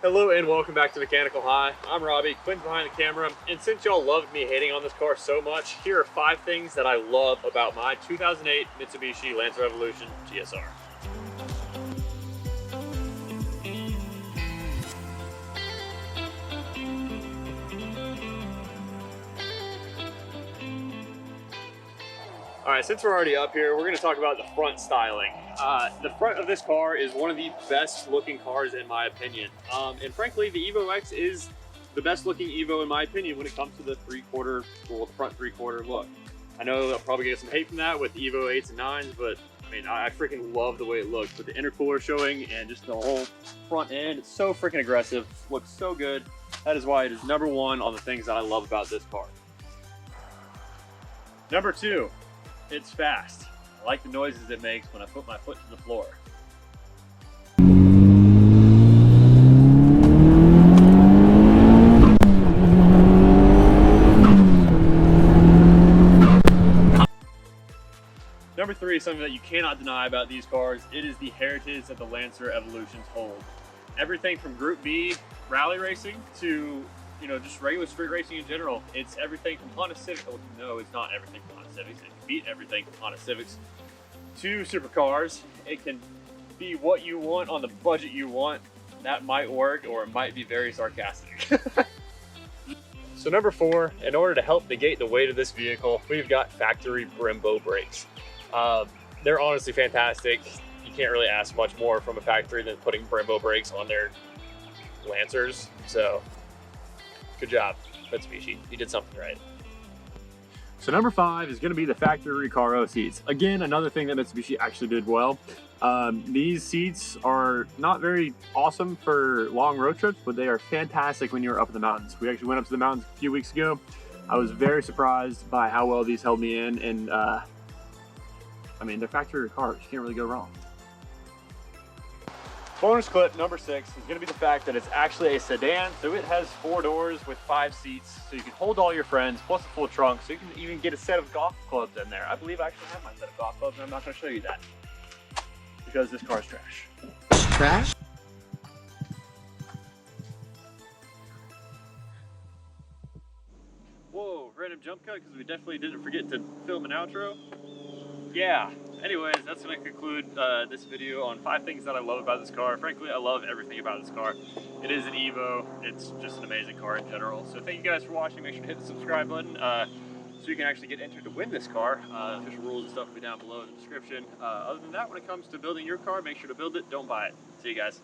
Hello and welcome back to Mechanical High. I'm Robbie, Quinn's behind the camera, and since y'all loved me hating on this car so much, here are 5 things that I love about my 2008 Mitsubishi Lancer Evolution GSR. Alright, since we're already up here, we're going to talk about the front styling. The front of this car is one of the best looking cars in my opinion. And frankly, the EVO X is the best looking EVO in my opinion when it comes to the the front 3/4 look. I know I'll probably get some hate from that with EVO 8s and 9s, but I mean, I freaking love the way it looks with the intercooler showing and just the whole front end. It's so freaking aggressive, looks so good. That is why it is #1 on the things that I love about this car. Number 2. It's fast. I like the noises it makes when I put my foot to the floor. Number 3 is something that you cannot deny about these cars. It is the heritage that the Lancer Evolutions hold. Everything from Group B rally racing to just regular street racing in general. It's everything from Honda Civic. Oh, no, it's not everything from Honda Civics. It can beat everything from Honda Civics to supercars. It can be what you want on the budget you want. That might work, or it might be very sarcastic. So number 4, in order to help negate the weight of this vehicle, we've got factory Brembo brakes. They're honestly fantastic. You can't really ask much more from a factory than putting Brembo brakes on their Lancers. So good job, Mitsubishi. You did something right. So number 5 is going to be the factory Recaro seats. Again, another thing that Mitsubishi actually did well. These seats are not very awesome for long road trips, but they are fantastic when you're up in the mountains. We actually went up to the mountains a few weeks ago. I was very surprised by how well these held me in, and I mean, they're factory Recaros. You can't really go wrong. Bonus clip number 6 is going to be the fact that it's actually a sedan, so it has 4 doors with 5 seats, so you can hold all your friends, plus a full trunk, so you can even get a set of golf clubs in there. I believe I actually have my set of golf clubs, and I'm not going to show you that, because this car's trash. Trash? Whoa, random jump cut, because we definitely didn't forget to film an outro. Yeah, anyways, that's going to conclude this video on 5 things that I love about this car. Frankly, I love everything about this car. It is an EVO. It's just an amazing car in general. So thank you guys for watching. Make sure to hit the subscribe button so you can actually get entered to win this car. Official rules and stuff will be down below in the description. Other than that, when it comes to building your car, make sure to build it, don't buy it. See you guys.